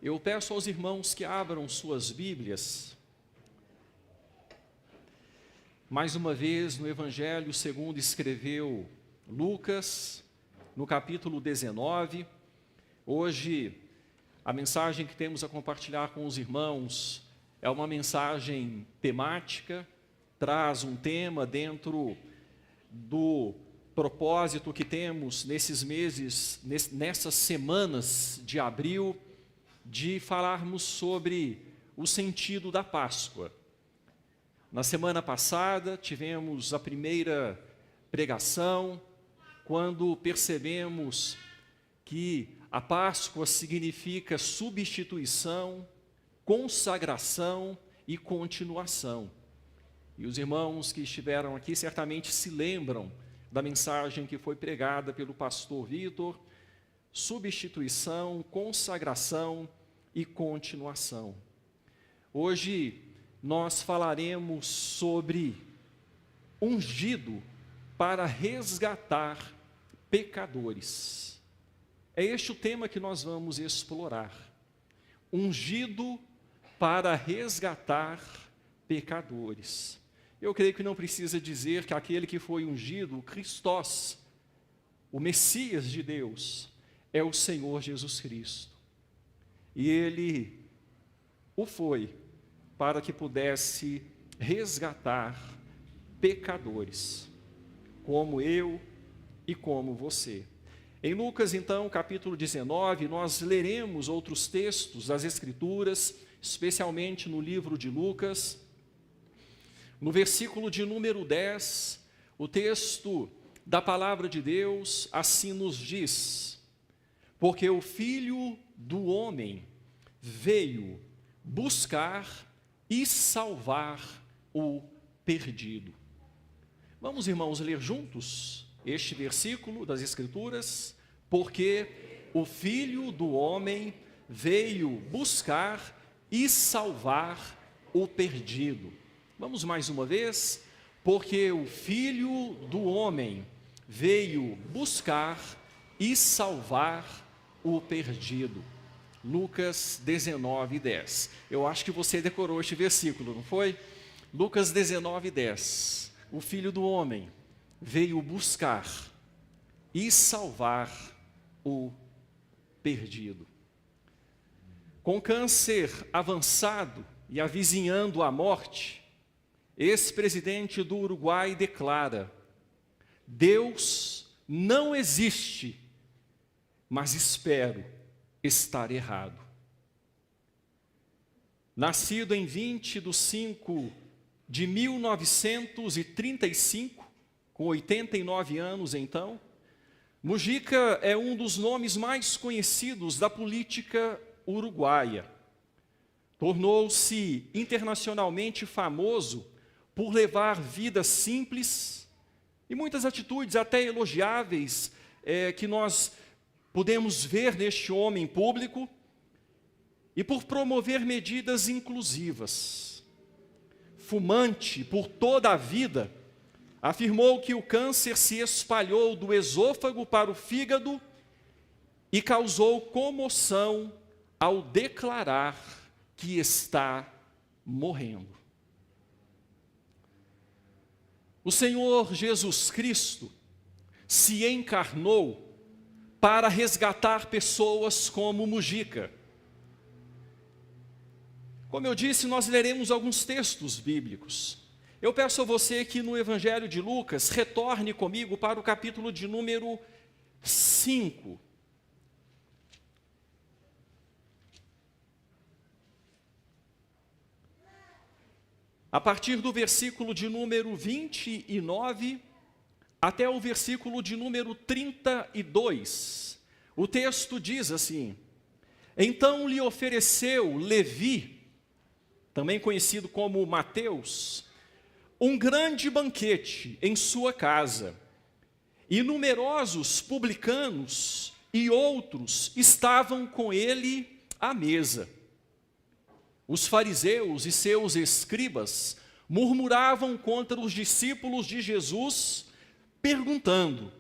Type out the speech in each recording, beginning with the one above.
Eu peço aos irmãos que abram suas Bíblias, mais uma vez no Evangelho segundo escreveu Lucas, no capítulo 19. Hoje, a mensagem que temos a compartilhar com os irmãos é uma mensagem temática, traz um tema dentro do propósito que temos nesses meses, nessas semanas de abril, de falarmos sobre o sentido da Páscoa. Na semana passada tivemos a primeira pregação, quando percebemos que a Páscoa significa substituição, consagração e continuação. E os irmãos que estiveram aqui certamente se lembram da mensagem que foi pregada pelo pastor Vitor: substituição, consagração e continuação. Hoje nós falaremos sobre ungido para resgatar pecadores. É este o tema que nós vamos explorar. Ungido para resgatar pecadores. Eu creio que não precisa dizer que aquele que foi ungido, o Christos, o Messias de Deus, é o Senhor Jesus Cristo. E Ele o foi para que pudesse resgatar pecadores, como eu e como você. Em Lucas, então, capítulo 19, nós leremos outros textos das Escrituras, especialmente no livro de Lucas. No versículo de número 10, o texto da palavra de Deus assim nos diz: porque o Filho do Homem veio buscar e salvar o perdido. Vamos, irmãos, ler juntos este versículo das Escrituras? Porque o Filho do Homem veio buscar e salvar o perdido. Vamos mais uma vez. Porque o Filho do Homem veio buscar e salvar o perdido. Lucas 19, 10. Eu acho que você decorou este versículo, não foi? Lucas 19, 10. O Filho do Homem veio buscar e salvar o perdido. Com câncer avançado e avizinhando a morte, ex-presidente do Uruguai declara: Deus não existe, mas espero estar errado. Nascido em 20/5/1935, com 89 anos então, Mujica é um dos nomes mais conhecidos da política uruguaia. Tornou-se internacionalmente famoso por levar vida simples e muitas atitudes até elogiáveis que nós podemos ver neste homem público, e por promover medidas inclusivas. Fumante por toda a vida, afirmou que o câncer se espalhou do esôfago para o fígado e causou comoção ao declarar que está morrendo. O Senhor Jesus Cristo se encarnou para resgatar pessoas como Mujica. Como eu disse, nós leremos alguns textos bíblicos. Eu peço a você que no Evangelho de Lucas retorne comigo para o capítulo de número 5. A partir do versículo de número 29 até o versículo de número 32. O texto diz assim: então lhe ofereceu Levi, também conhecido como Mateus, um grande banquete em sua casa, e numerosos publicanos e outros estavam com ele à mesa. Os fariseus e seus escribas murmuravam contra os discípulos de Jesus, perguntando: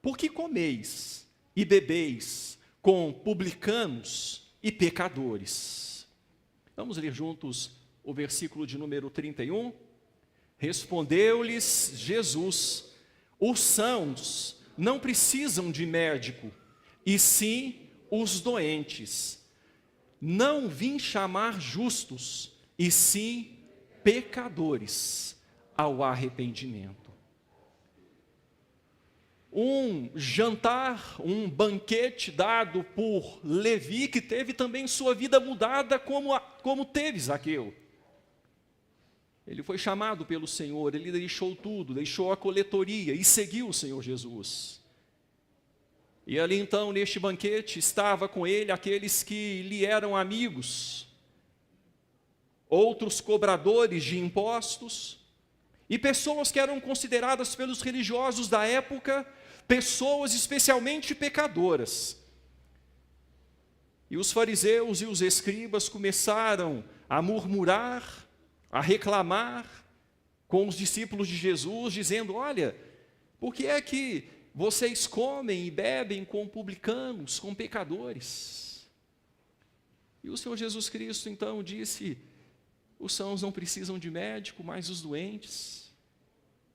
por que comeis e bebeis com publicanos e pecadores. Vamos ler juntos o versículo de número 31. Respondeu-lhes Jesus: os sãos não precisam de médico, e sim os doentes. Não vim chamar justos, e sim pecadores ao arrependimento. Um jantar, um banquete dado por Levi, que teve também sua vida mudada como teve Zaqueu. Ele foi chamado pelo Senhor, ele deixou tudo, deixou a coletoria e seguiu o Senhor Jesus. E ali então, neste banquete, estava com ele aqueles que lhe eram amigos, outros cobradores de impostos, e pessoas que eram consideradas pelos religiosos da época, pessoas especialmente pecadoras. E os fariseus e os escribas começaram a murmurar, a reclamar com os discípulos de Jesus, dizendo: olha, por que é que vocês comem e bebem com publicanos, com pecadores? E o Senhor Jesus Cristo então disse: os sãos não precisam de médico, mas os doentes.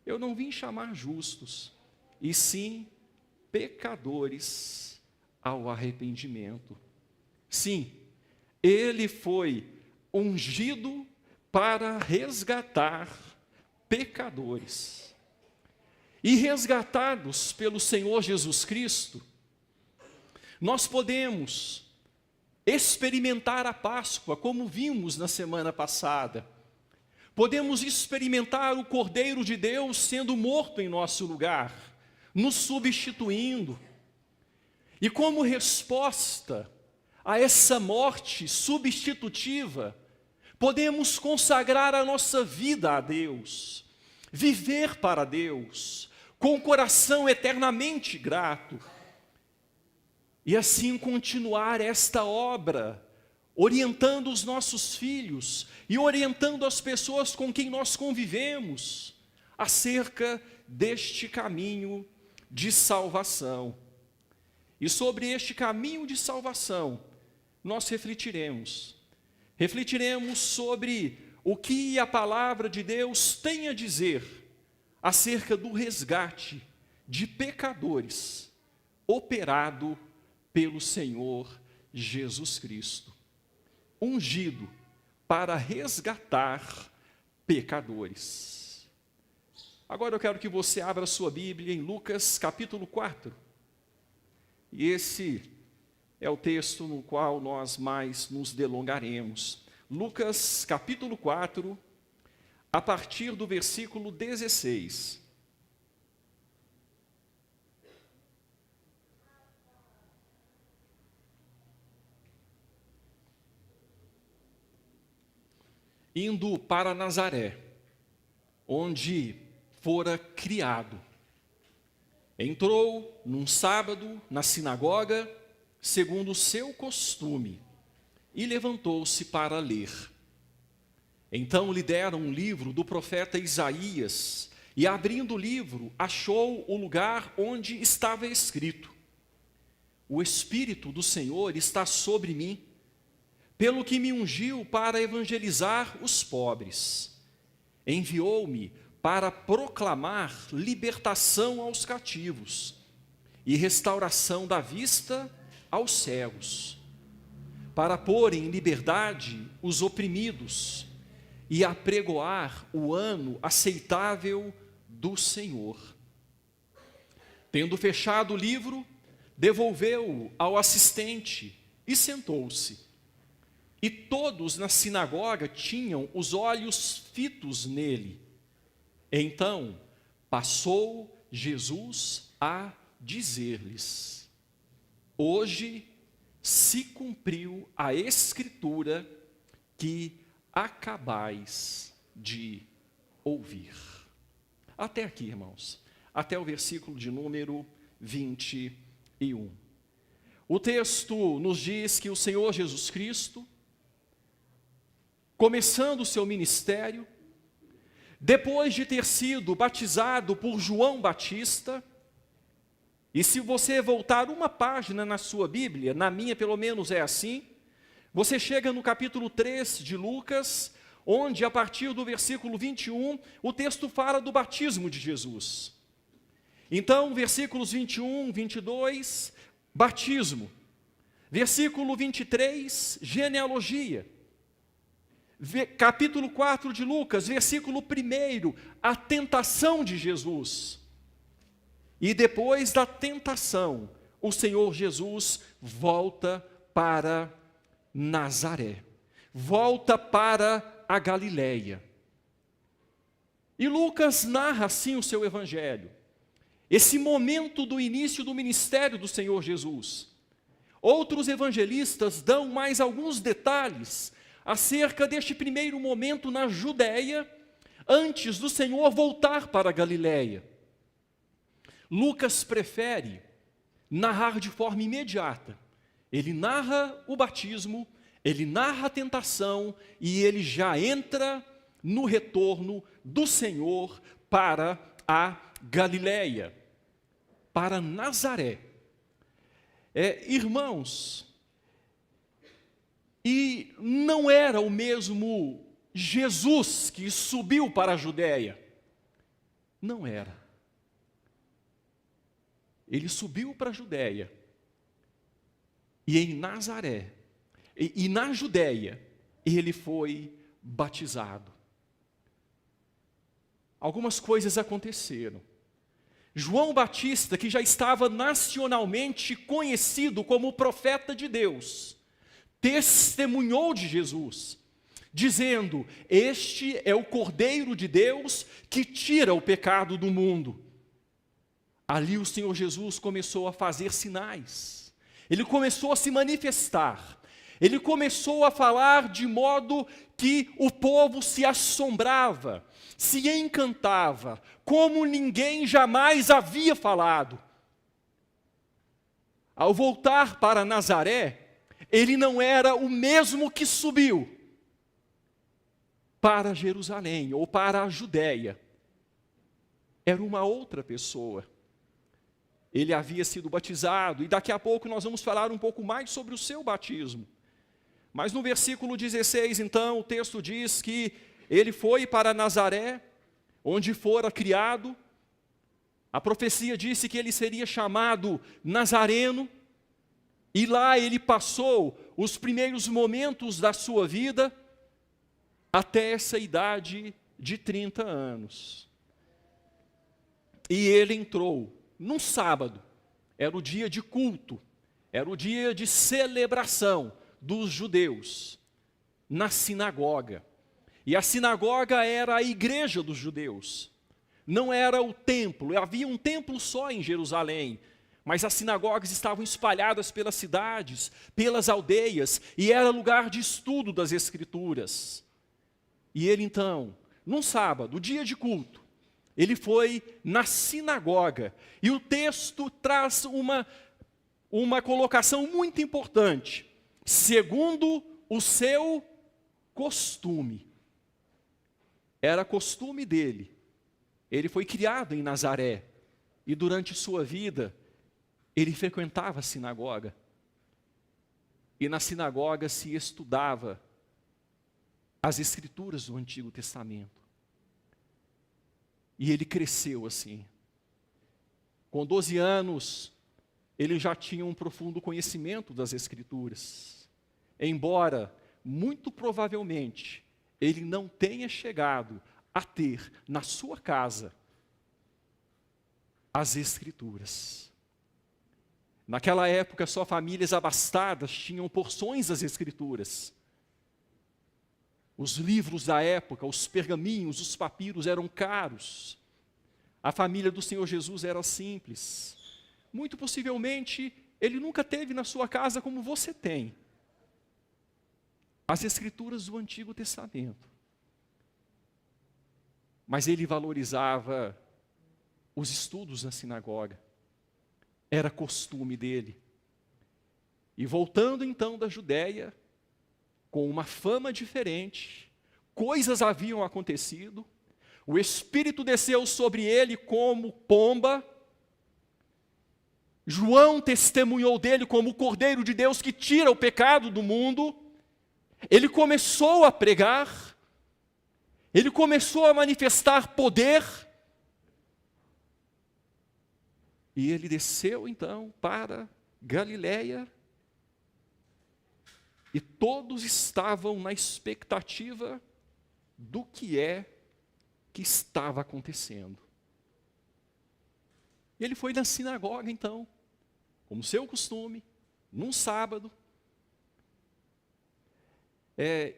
Eu não vim chamar justos, e sim pecadores ao arrependimento. Sim, ele foi ungido para resgatar pecadores. E resgatados pelo Senhor Jesus Cristo, nós podemos experimentar a Páscoa, como vimos na semana passada. Podemos experimentar o Cordeiro de Deus sendo morto em nosso lugar, nos substituindo. E como resposta a essa morte substitutiva, podemos consagrar a nossa vida a Deus, viver para Deus, com o coração eternamente grato, e assim continuar esta obra, orientando os nossos filhos e orientando as pessoas com quem nós convivemos acerca deste caminho de salvação. E sobre este caminho de salvação, nós refletiremos sobre o que a palavra de Deus tem a dizer acerca do resgate de pecadores operado pelo Senhor Jesus Cristo, ungido para resgatar pecadores. Agora eu quero que você abra sua Bíblia em Lucas capítulo 4. E esse é o texto no qual nós mais nos delongaremos. Lucas capítulo 4, a partir do versículo 16. Indo para Nazaré, onde fora criado, entrou num sábado na sinagoga, segundo o seu costume, e levantou-se para ler. Então lhe deram um livro do profeta Isaías, e abrindo o livro, achou o lugar onde estava escrito: o Espírito do Senhor está sobre mim, pelo que me ungiu para evangelizar os pobres. Enviou-me para proclamar libertação aos cativos e restauração da vista aos cegos, para pôr em liberdade os oprimidos e apregoar o ano aceitável do Senhor. Tendo fechado o livro, devolveu-o ao assistente e sentou-se. E todos na sinagoga tinham os olhos fitos nele. Então passou Jesus a dizer-lhes: hoje se cumpriu a escritura que acabais de ouvir. Até aqui, irmãos, até o versículo de número 21. O texto nos diz que o Senhor Jesus Cristo, começando o seu ministério, depois de ter sido batizado por João Batista, e se você voltar uma página na sua Bíblia, na minha pelo menos é assim, Você chega no capítulo 3 de Lucas, onde a partir do versículo 21, o texto fala do batismo de Jesus. Então, versículos 21, 22, batismo. Versículo 23, genealogia. Capítulo 4 de Lucas, versículo 1, a tentação de Jesus. E depois da tentação, o Senhor Jesus volta para Nazaré. Volta para a Galileia. E Lucas narra assim o seu evangelho. Esse momento do início do ministério do Senhor Jesus. Outros evangelistas dão mais alguns detalhes acerca deste primeiro momento na Judéia, antes do Senhor voltar para a Galileia. Lucas prefere narrar de forma imediata. Ele narra o batismo, ele narra a tentação e ele já entra no retorno do Senhor para a Galileia, para Nazaré. Irmãos, e não era o mesmo Jesus que subiu para a Judéia. Não era. Ele subiu para a Judéia. E em Nazaré, e na Judéia, ele foi batizado. Algumas coisas aconteceram. João Batista, que já estava nacionalmente conhecido como profeta de Deus, testemunhou de Jesus, dizendo: este é o Cordeiro de Deus que tira o pecado do mundo. Ali o Senhor Jesus começou a fazer sinais, ele começou a se manifestar, ele começou a falar de modo que o povo se assombrava, se encantava, como ninguém jamais havia falado. Ao voltar para Nazaré, ele não era o mesmo que subiu para Jerusalém ou para a Judéia. Era uma outra pessoa. Ele havia sido batizado, e daqui a pouco nós vamos falar um pouco mais sobre o seu batismo. Mas no versículo 16, então, o texto diz que ele foi para Nazaré, onde fora criado. A profecia disse que ele seria chamado Nazareno, e lá ele passou os primeiros momentos da sua vida, até essa idade de 30 anos. E ele entrou num sábado, era o dia de culto, era o dia de celebração dos judeus, na sinagoga. E a sinagoga era a igreja dos judeus, não era o templo. Havia um templo só em Jerusalém, mas as sinagogas estavam espalhadas pelas cidades, pelas aldeias, e era lugar de estudo das Escrituras. E ele então, num sábado, dia de culto, ele foi na sinagoga, e o texto traz uma colocação muito importante, segundo o seu costume. Era costume dele. Ele foi criado em Nazaré, e durante sua vida, ele frequentava a sinagoga. E na sinagoga se estudava as Escrituras do Antigo Testamento. E ele cresceu assim. Com 12 anos, ele já tinha um profundo conhecimento das Escrituras. Embora, muito provavelmente, ele não tenha chegado a ter na sua casa as Escrituras. Naquela época, só famílias abastadas tinham porções das Escrituras. Os livros da época, os pergaminhos, os papiros eram caros. A família do Senhor Jesus era simples. Muito possivelmente, ele nunca teve na sua casa como você tem as Escrituras do Antigo Testamento. Mas ele valorizava os estudos na sinagoga. Era costume dele. E voltando então da Judéia, com uma fama diferente, coisas haviam acontecido, o Espírito desceu sobre ele como pomba. João testemunhou dele como o Cordeiro de Deus que tira o pecado do mundo, ele começou a pregar, ele começou a manifestar poder, e ele desceu então para Galiléia, e todos estavam na expectativa do que estava acontecendo. Ele foi na sinagoga então, como seu costume, num sábado,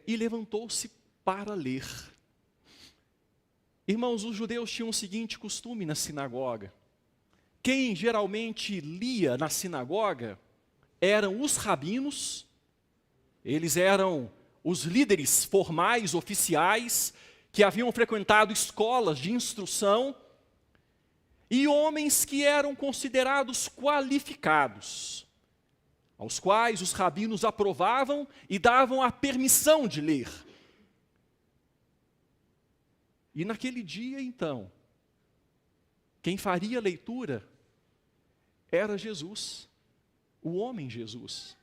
e levantou-se para ler. Irmãos, os judeus tinham o seguinte costume na sinagoga. Quem geralmente lia na sinagoga eram os rabinos, eles eram os líderes formais, oficiais, que haviam frequentado escolas de instrução, e homens que eram considerados qualificados, aos quais os rabinos aprovavam e davam a permissão de ler. E naquele dia, então, quem faria a leitura era Jesus, o homem Jesus,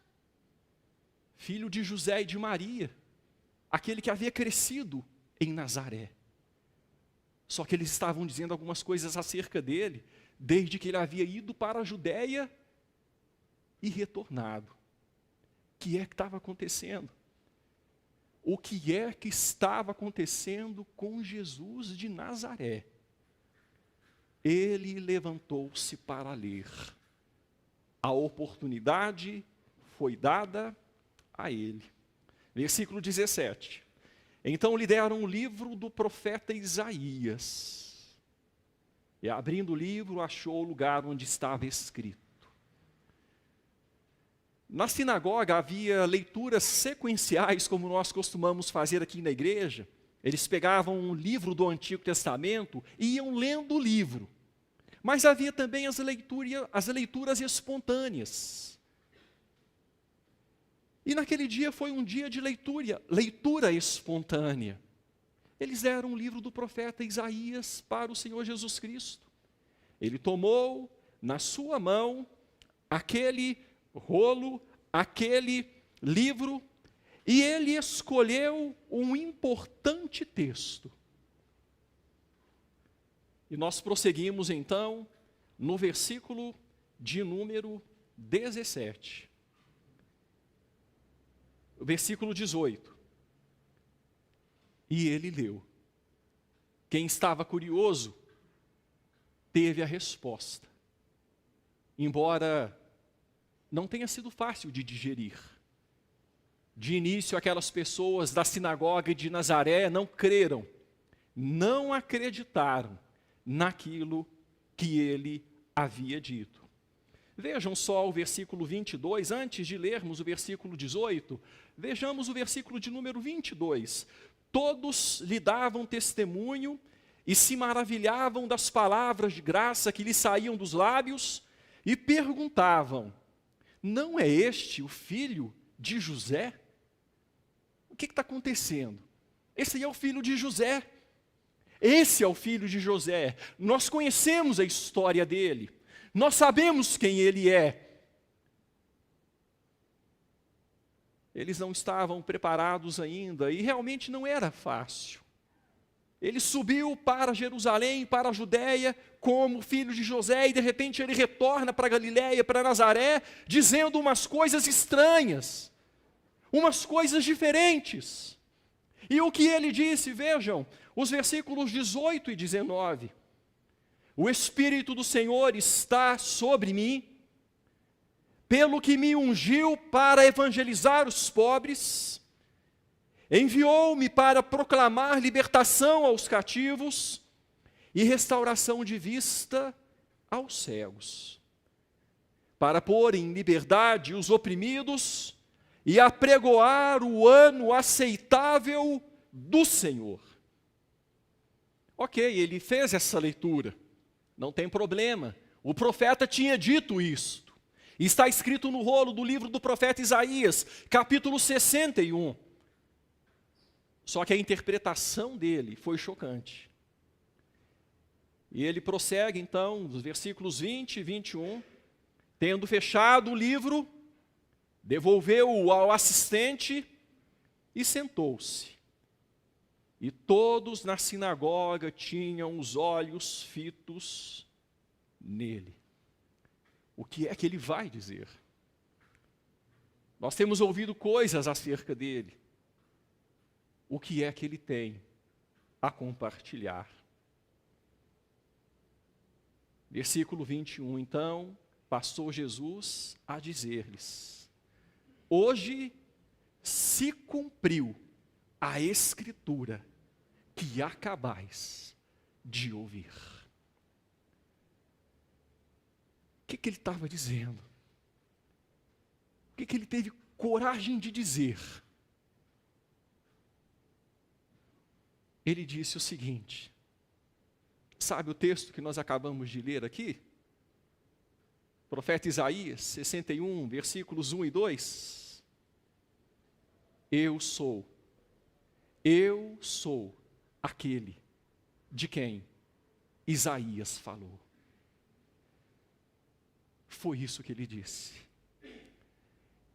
filho de José e de Maria, aquele que havia crescido em Nazaré. Só que eles estavam dizendo algumas coisas acerca dele, desde que ele havia ido para a Judéia e retornado. O que é que estava acontecendo? O que é que estava acontecendo com Jesus de Nazaré? Ele levantou-se para ler. A oportunidade foi dada a ele. Versículo 17. Então lhe deram o livro do profeta Isaías. E abrindo o livro, achou o lugar onde estava escrito. Na sinagoga havia leituras sequenciais, como nós costumamos fazer aqui na igreja. Eles pegavam um livro do Antigo Testamento e iam lendo o livro. Mas havia também as leituras espontâneas. E naquele dia foi um dia de leitura espontânea. Eles deram o livro do profeta Isaías para o Senhor Jesus Cristo. Ele tomou na sua mão aquele rolo, aquele livro, e ele escolheu um importante texto. E nós prosseguimos então no versículo de número 17. O versículo 18. E ele leu. Quem estava curioso teve a resposta. Embora não tenha sido fácil de digerir. De início, aquelas pessoas da sinagoga de Nazaré não creram, não acreditaram naquilo que ele havia dito. Vejam só o versículo 22, antes de lermos o versículo 18, vejamos o versículo de número 22. Todos lhe davam testemunho e se maravilhavam das palavras de graça que lhe saíam dos lábios e perguntavam: não é este o filho de José? O que está acontecendo? Esse aí é o filho de José. Esse é o filho de José. Nós conhecemos a história dele. Nós sabemos quem ele é. Eles não estavam preparados ainda e realmente não era fácil. Ele subiu para Jerusalém, para a Judéia, como filho de José, e de repente ele retorna para Galiléia, para Nazaré, dizendo umas coisas estranhas, umas coisas diferentes. E o que ele disse, vejam, os versículos 18 e 19. O Espírito do Senhor está sobre mim, pelo que me ungiu para evangelizar os pobres, enviou-me para proclamar libertação aos cativos e restauração de vista aos cegos, para pôr em liberdade os oprimidos e apregoar o ano aceitável do Senhor. Ok, ele fez essa leitura, não tem problema. O profeta tinha dito isto. Está escrito no rolo do livro do profeta Isaías, capítulo 61. Só que a interpretação dele foi chocante. E ele prossegue então, nos versículos 20 e 21, tendo fechado o livro, devolveu-o ao assistente E sentou-se. E todos na sinagoga tinham os olhos fitos nele. O que é que ele vai dizer? Nós temos ouvido coisas acerca dele. O que é que ele tem a compartilhar? Versículo 21, então, passou Jesus a dizer-lhes: hoje se cumpriu a Escritura que acabais de ouvir. O que ele estava dizendo? O que ele teve coragem de dizer? Ele disse o seguinte, sabe o texto que nós acabamos de ler aqui? Profeta Isaías 61, versículos 1 e 2. Eu sou aquele de quem Isaías falou. Foi isso que ele disse.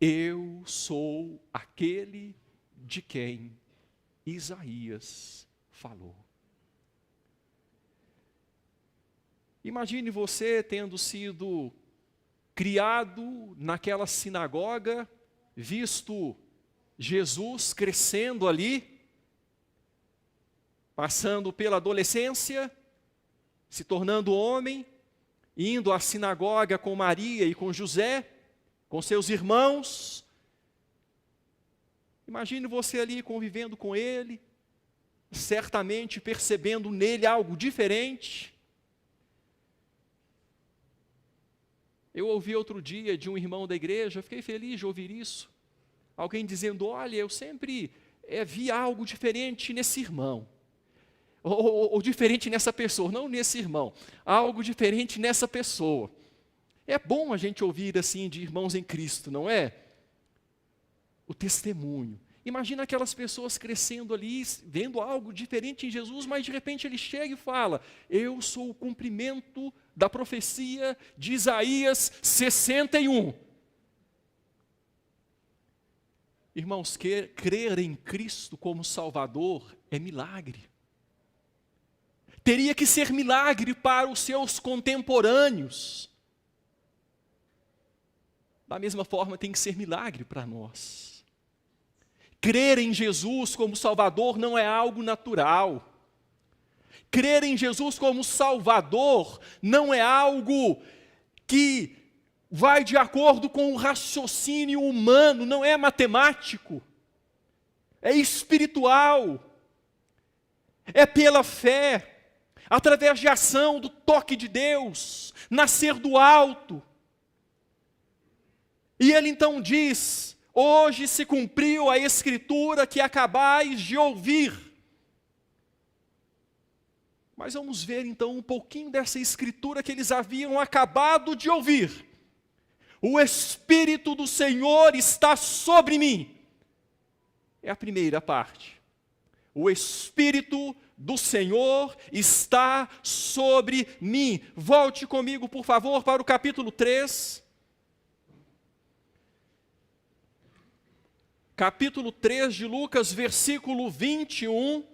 Eu sou aquele de quem Isaías falou. Imagine você tendo sido criado naquela sinagoga, visto Jesus crescendo ali, passando pela adolescência, se tornando homem, indo à sinagoga com Maria e com José, com seus irmãos. Imagine você ali convivendo com ele, certamente percebendo nele algo diferente. Eu ouvi outro dia de um irmão da igreja, fiquei feliz de ouvir isso. Alguém dizendo, olha, eu sempre vi algo diferente nesse irmão. Ou diferente nessa pessoa, não nesse irmão. Algo diferente nessa pessoa. É bom a gente ouvir assim de irmãos em Cristo, não é? O testemunho. Imagina aquelas pessoas crescendo ali, vendo algo diferente em Jesus, mas de repente ele chega e fala, eu sou o cumprimento da profecia de Isaías 61. Irmãos, crer em Cristo como Salvador é milagre. Teria que ser milagre para os seus contemporâneos. Da mesma forma, tem que ser milagre para nós. Crer em Jesus como Salvador não é algo natural. Crer em Jesus como Salvador não é algo que vai de acordo com o raciocínio humano, não é matemático. É espiritual. É pela fé, através de ação, do toque de Deus, nascer do alto. E ele então diz, hoje se cumpriu a Escritura que acabais de ouvir. Mas vamos ver então um pouquinho dessa Escritura que eles haviam acabado de ouvir. O Espírito do Senhor está sobre mim. É a primeira parte. O Espírito do Senhor está sobre mim. Volte comigo, por favor, para o capítulo 3. Capítulo 3 de Lucas, versículo 21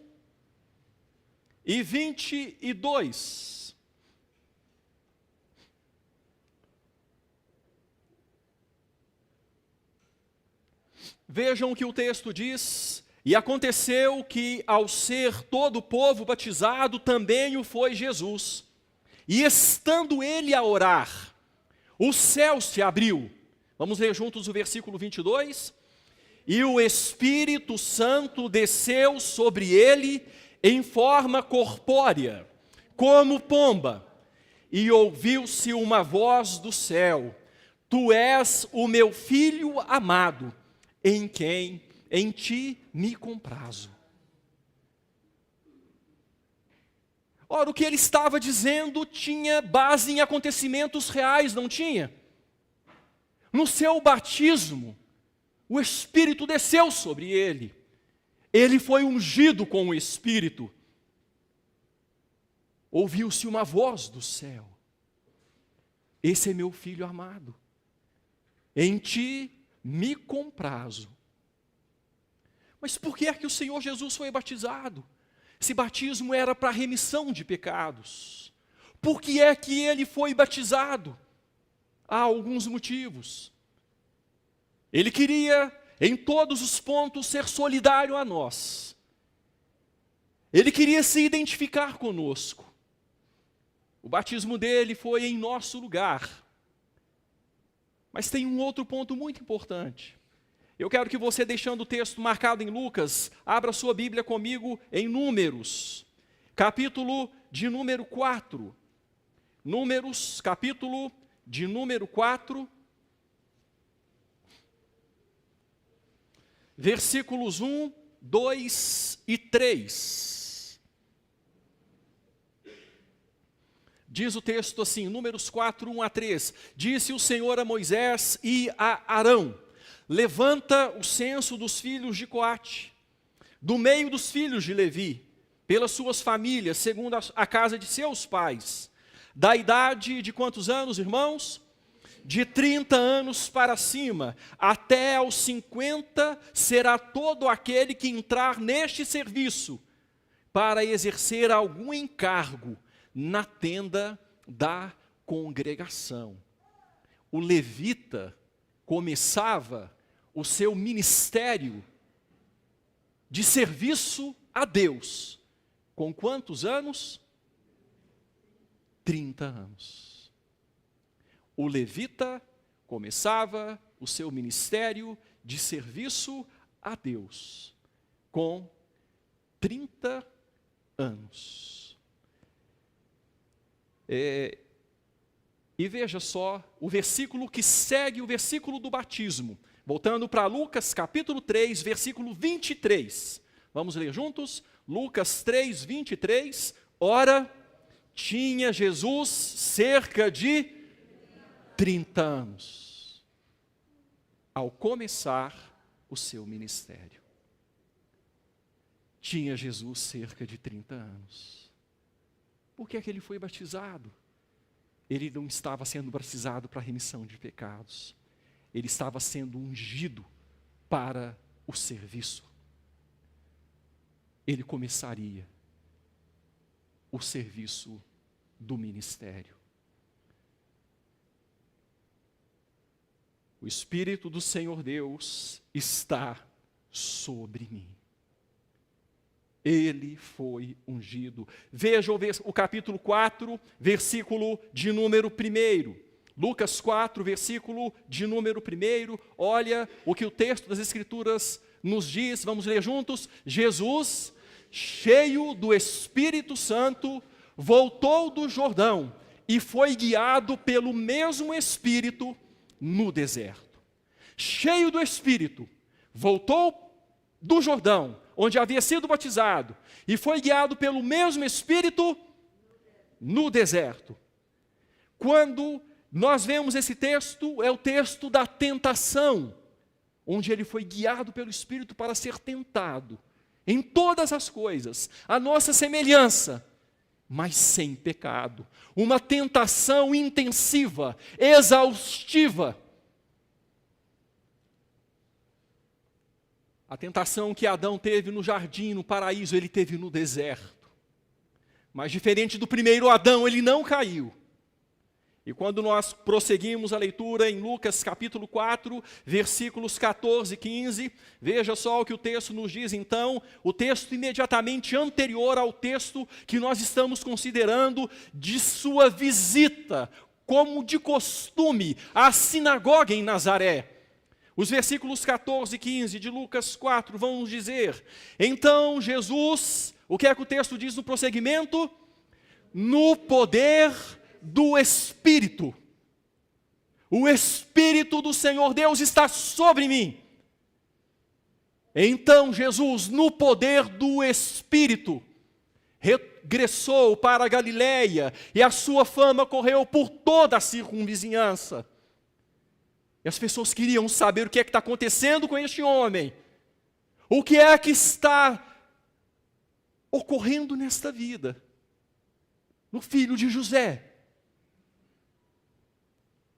e 22. Vejam o que o texto diz. E aconteceu que, ao ser todo o povo batizado, também o foi Jesus. E estando ele a orar, o céu se abriu. Vamos ler juntos o versículo 22. E o Espírito Santo desceu sobre ele em forma corpórea, como pomba. E ouviu-se uma voz do céu: Tu és o meu filho amado, em ti me comprazo. Ora, o que ele estava dizendo tinha base em acontecimentos reais, não tinha? No seu batismo, o Espírito desceu sobre ele. Ele foi ungido com o Espírito. Ouviu-se uma voz do céu: Esse é meu filho amado, em ti me comprazo. Mas por que é que o Senhor Jesus foi batizado? Esse batismo era para remissão de pecados. Por que é que ele foi batizado? Há alguns motivos. Ele queria, em todos os pontos, ser solidário a nós. Ele queria se identificar conosco. O batismo dele foi em nosso lugar. Mas tem um outro ponto muito importante. Eu quero que você, deixando o texto marcado em Lucas, abra sua Bíblia comigo em Números, capítulo de número 4. Números, capítulo de número 4, versículos 1, 2 e 3. Diz o texto assim, Números 4, 1 a 3. Disse o Senhor a Moisés e a Arão: levanta o censo dos filhos de Coate, do meio dos filhos de Levi, pelas suas famílias, segundo a casa de seus pais. Da idade de quantos anos, irmãos? De 30 anos para cima, até aos 50 será todo aquele que entrar neste serviço, para exercer algum encargo na tenda da congregação. O levita começava o seu ministério de serviço a Deus. Com quantos anos? 30 anos. O levita começava o seu ministério de serviço a Deus com 30 anos. E veja só o versículo que segue o versículo do batismo. Voltando para Lucas capítulo 3, versículo 23. Vamos ler juntos? Lucas 3, 23. Ora, tinha Jesus cerca de 30 anos ao começar o seu ministério. Tinha Jesus cerca de 30 anos. Por que é que ele foi batizado? Ele não estava sendo batizado para a remissão de pecados. Ele estava sendo ungido para o serviço. Ele começaria o serviço do ministério. O Espírito do Senhor Deus está sobre mim. Ele foi ungido. Veja o capítulo 4, versículo de número 1. Lucas 4, versículo de número 1. Olha o que o texto das Escrituras nos diz. Vamos ler juntos. Jesus, cheio do Espírito Santo, voltou do Jordão e foi guiado pelo mesmo Espírito no deserto. Cheio do Espírito, voltou do Jordão, onde havia sido batizado, e foi guiado pelo mesmo Espírito no deserto. Quando nós vemos esse texto, é o texto da tentação, onde ele foi guiado pelo Espírito para ser tentado em todas as coisas, a nossa semelhança, mas sem pecado. Uma tentação intensiva, exaustiva. A tentação que Adão teve no jardim, no paraíso, ele teve no deserto. Mas diferente do primeiro Adão, ele não caiu. E quando nós prosseguimos a leitura em Lucas capítulo 4, versículos 14 e 15, veja só o que o texto nos diz então, o texto imediatamente anterior ao texto que nós estamos considerando de sua visita, como de costume, à sinagoga em Nazaré. Os versículos 14 e 15 de Lucas 4 vão nos dizer: então Jesus, o que é que o texto diz no prosseguimento? No poder do Espírito. O Espírito do Senhor Deus está sobre mim. Então Jesus, no poder do Espírito, regressou para a Galileia, e a sua fama correu por toda a circunvizinhança. E as pessoas queriam saber o que é que está acontecendo com este homem. O que é que está ocorrendo nesta vida? No filho de José.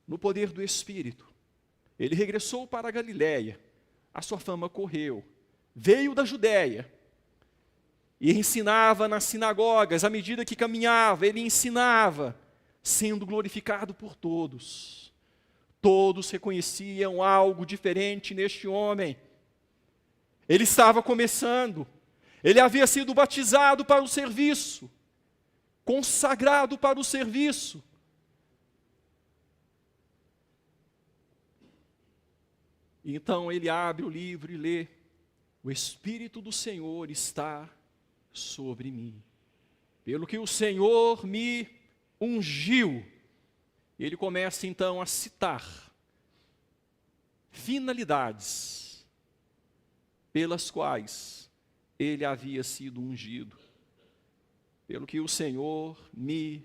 No poder do Espírito. Ele regressou para a Galileia. A sua fama correu. veio da Judéia e ensinava nas sinagogas. À medida que caminhava, ele ensinava, sendo glorificado por todos. Todos reconheciam algo diferente neste homem. Ele estava começando, ele havia sido batizado para o serviço, consagrado para o serviço. Então ele abre o livro e lê: o Espírito do Senhor está sobre mim, pelo que o Senhor me ungiu. E ele começa então a citar finalidades pelas quais ele havia sido ungido. Pelo que o Senhor me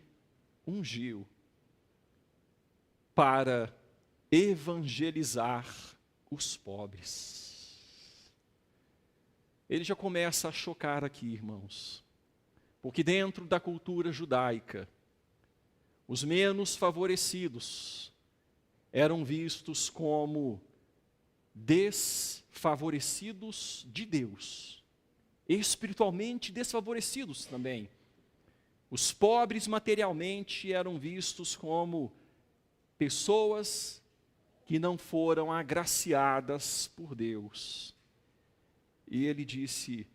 ungiu para evangelizar os pobres. Ele já começa a chocar aqui, irmãos, porque dentro da cultura judaica, os menos favorecidos eram vistos como desfavorecidos de Deus, espiritualmente desfavorecidos também. Os pobres materialmente eram vistos como pessoas que não foram agraciadas por Deus. E ele disse: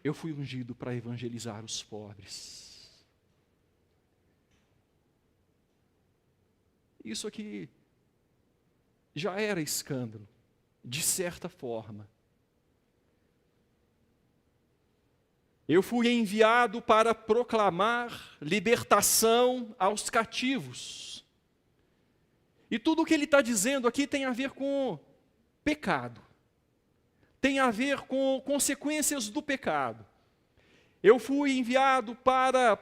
eu fui ungido para evangelizar os pobres. Isso aqui já era escândalo, de certa forma. Eu fui enviado para proclamar libertação aos cativos. E tudo o que ele está dizendo aqui tem a ver com pecado. Tem a ver com consequências do pecado. Eu fui enviado para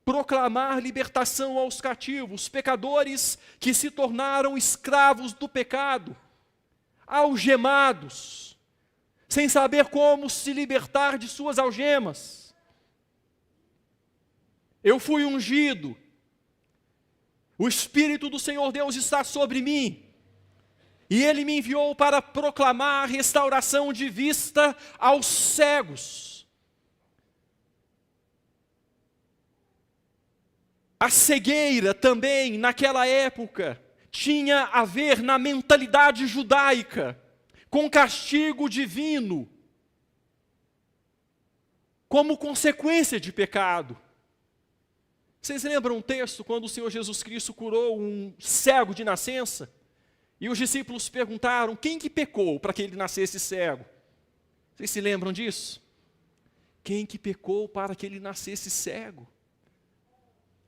proclamar libertação aos cativos, pecadores que se tornaram escravos do pecado, algemados, sem saber como se libertar de suas algemas. Eu fui ungido. O Espírito do Senhor Deus está sobre mim, e Ele me enviou para proclamar restauração de vista aos cegos. A cegueira também, naquela época, tinha a ver na mentalidade judaica, com castigo divino, como consequência de pecado. Vocês lembram um texto quando o Senhor Jesus Cristo curou um cego de nascença? E os discípulos perguntaram: quem que pecou para que ele nascesse cego? Vocês se lembram disso? Quem que pecou para que ele nascesse cego?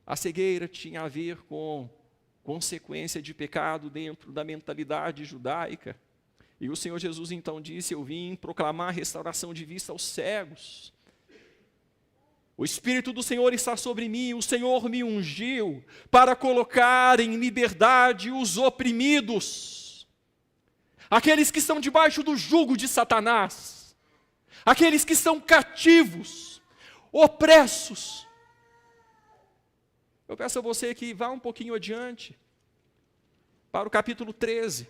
A cegueira tinha a ver com consequência de pecado dentro da mentalidade judaica. E o Senhor Jesus então disse: eu vim proclamar restauração de vista aos cegos. O Espírito do Senhor está sobre mim, o Senhor me ungiu para colocar em liberdade os oprimidos, aqueles que estão debaixo do jugo de Satanás, aqueles que estão cativos, opressos. Eu peço a você que vá um pouquinho adiante, para o capítulo 13.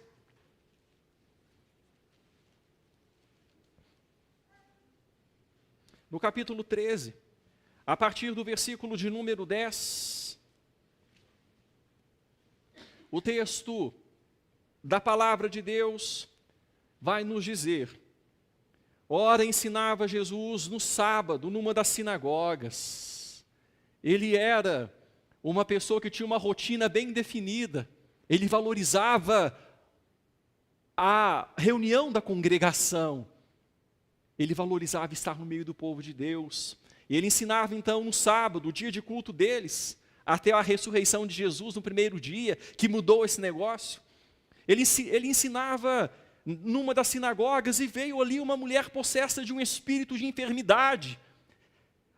No capítulo 13, a partir do versículo de número 10, o texto da palavra de Deus vai nos dizer: ora, ensinava Jesus no sábado, numa das sinagogas. Ele era uma pessoa que tinha uma rotina bem definida. Ele valorizava a reunião da congregação. Ele valorizava estar no meio do povo de Deus. E ele ensinava então no sábado, o dia de culto deles, até a ressurreição de Jesus no primeiro dia, que mudou esse negócio. Ele ensinava numa das sinagogas e veio ali uma mulher possessa de um espírito de enfermidade.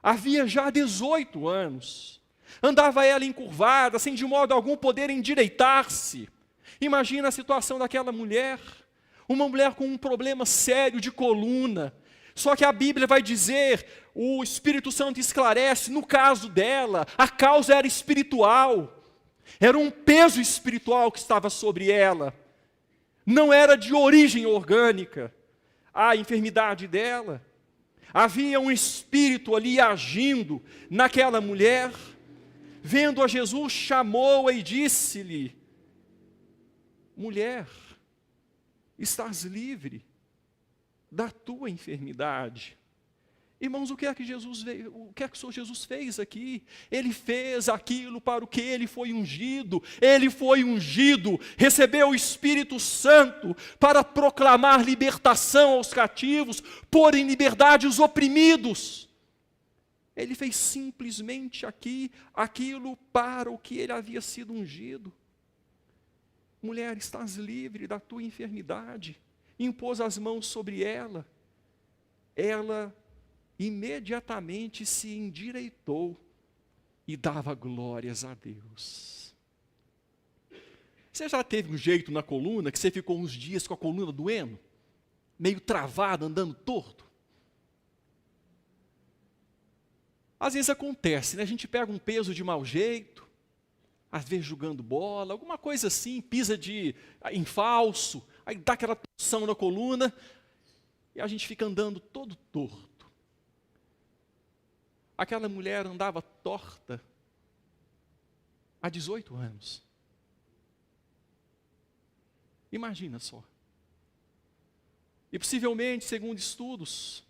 Havia já 18 anos. Andava ela encurvada, sem de modo algum poder endireitar-se. Imagina a situação daquela mulher, uma mulher com um problema sério de coluna. Só que a Bíblia vai dizer, o Espírito Santo esclarece, no caso dela, a causa era espiritual. Era um peso espiritual que estava sobre ela. Não era de origem orgânica. a enfermidade dela. Havia um espírito ali agindo naquela mulher. Vendo a Jesus, chamou-a e disse-lhe: mulher, estás livre da tua enfermidade. Irmãos, o que é que o que é que o Senhor Jesus fez aqui? Ele fez aquilo para o que ele foi ungido. Ele foi ungido, recebeu o Espírito Santo para proclamar libertação aos cativos, pôr em liberdade os oprimidos. Ele fez simplesmente aquilo para o que ele havia sido ungido. Mulher, estás livre da tua enfermidade. Impôs as mãos sobre ela. Ela imediatamente se endireitou e dava glórias a Deus. Você já teve um jeito na coluna que você ficou uns dias com a coluna doendo? Meio travado, andando torto? Às vezes acontece, né? A gente pega um peso de mau jeito, às vezes jogando bola, alguma coisa assim, pisa em falso, aí dá aquela torção na coluna, e a gente fica andando todo torto. Aquela mulher andava torta há 18 anos. Imagina só. E possivelmente, segundo estudos,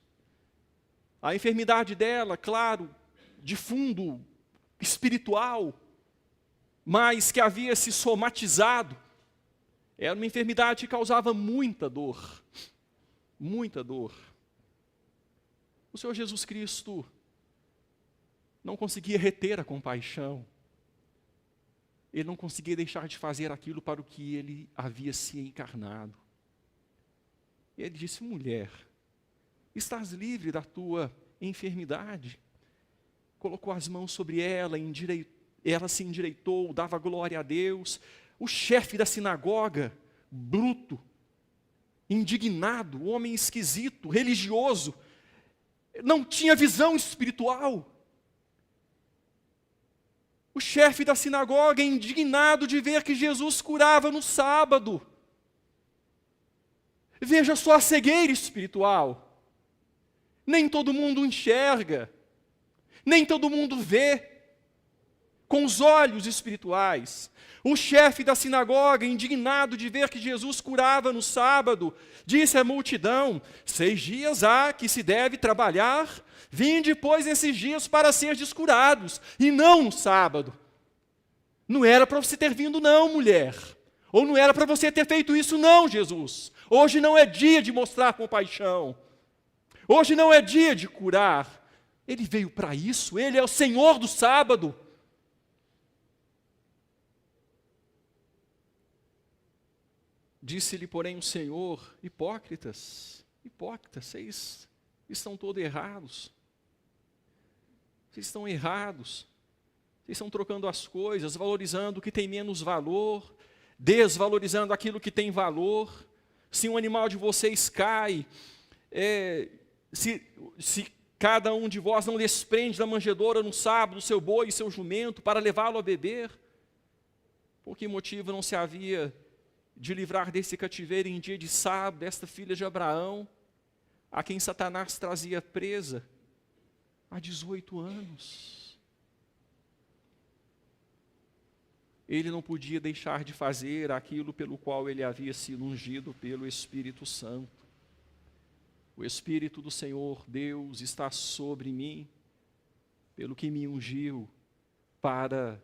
a enfermidade dela, claro, de fundo espiritual, mas que havia se somatizado, era uma enfermidade que causava muita dor. Muita dor. O Senhor Jesus Cristo não conseguia reter a compaixão. Ele não conseguia deixar de fazer aquilo para o que ele havia se encarnado. E ele disse: mulher, estás livre da tua enfermidade. Colocou as mãos sobre ela, ela se endireitou, dava glória a Deus. O chefe da sinagoga, bruto, indignado, homem esquisito, religioso, não tinha visão espiritual. O chefe da sinagoga, indignado de ver que Jesus curava no sábado. Veja só a cegueira espiritual. Nem todo mundo enxerga, nem todo mundo vê com os olhos espirituais. O chefe da sinagoga, indignado de ver que Jesus curava no sábado, disse à multidão: 6 dias há que se deve trabalhar, vinde depois nesses dias para ser descurados, e não no sábado. Não era para você ter vindo não, mulher. Ou não era para você ter feito isso não, Jesus. Hoje não é dia de mostrar compaixão. Hoje não é dia de curar. Ele veio para isso, ele é o Senhor do sábado. Disse-lhe, porém, o Senhor: hipócritas, vocês estão todos errados. Vocês estão errados. Vocês estão trocando as coisas, valorizando o que tem menos valor, desvalorizando aquilo que tem valor. Se um animal de vocês cai, se cada um de vós não desprende da manjedoura no sábado o seu boi e seu jumento para levá-lo a beber, por que motivo não se havia de livrar desse cativeiro em dia de sábado esta filha de Abraão, a quem Satanás trazia presa há 18 anos? Ele não podia deixar de fazer aquilo pelo qual ele havia sido ungido pelo Espírito Santo. O Espírito do Senhor Deus está sobre mim, pelo que me ungiu para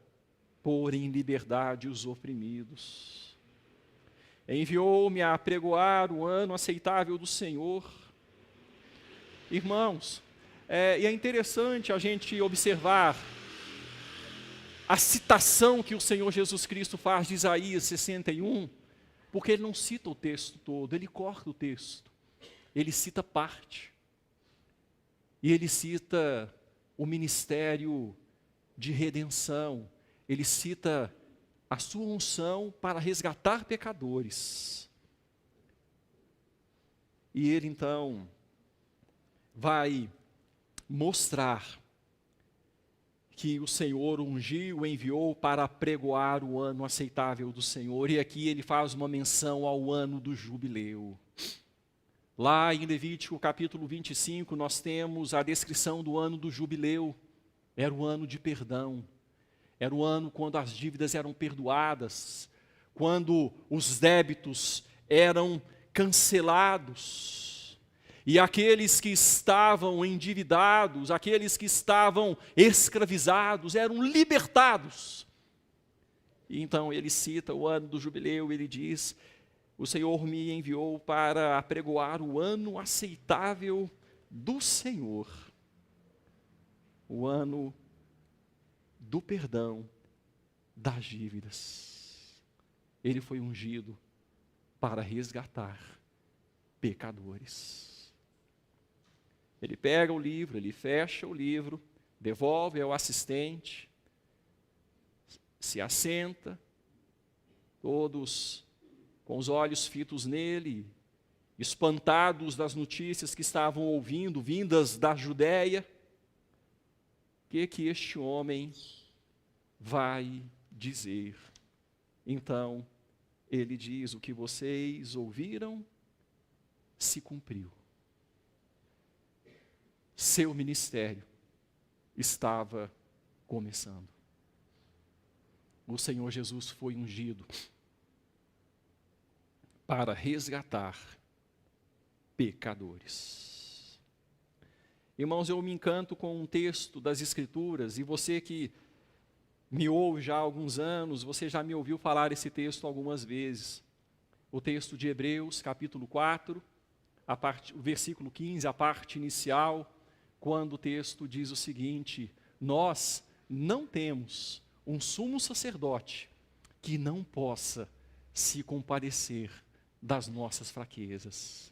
pôr em liberdade os oprimidos. Enviou-me a apregoar o ano aceitável do Senhor. Irmãos, e é interessante a gente observar a citação que o Senhor Jesus Cristo faz de Isaías 61, porque ele não cita o texto todo, ele corta o texto, ele cita parte. E ele cita o ministério de redenção, ele cita a sua unção para resgatar pecadores. E ele então vai mostrar que o Senhor ungiu, enviou para apregoar o ano aceitável do Senhor. E aqui ele faz uma menção ao ano do jubileu. Lá em Levítico capítulo 25, nós temos a descrição do ano do jubileu. Era o ano de perdão. Era o ano quando as dívidas eram perdoadas, quando os débitos eram cancelados. E aqueles que estavam endividados, aqueles que estavam escravizados, eram libertados. E então ele cita o ano do jubileu, ele diz: o Senhor me enviou para apregoar o ano aceitável do Senhor, o ano do perdão das dívidas. Ele foi ungido para resgatar pecadores. Ele pega o livro, ele fecha o livro, devolve ao assistente, se assenta, todos com os olhos fitos nele, espantados das notícias que estavam ouvindo, vindas da Judéia. O que este homem vai dizer? Então, ele diz: o que vocês ouviram se cumpriu. Seu ministério estava começando. O Senhor Jesus foi ungido para resgatar pecadores. Irmãos, eu me encanto com um texto das Escrituras, e você que me ouve já há alguns anos, você já me ouviu falar esse texto algumas vezes. O texto de Hebreus, capítulo 4, o versículo 15, a parte inicial, quando o texto diz o seguinte: nós não temos um sumo sacerdote que não possa se compadecer das nossas fraquezas.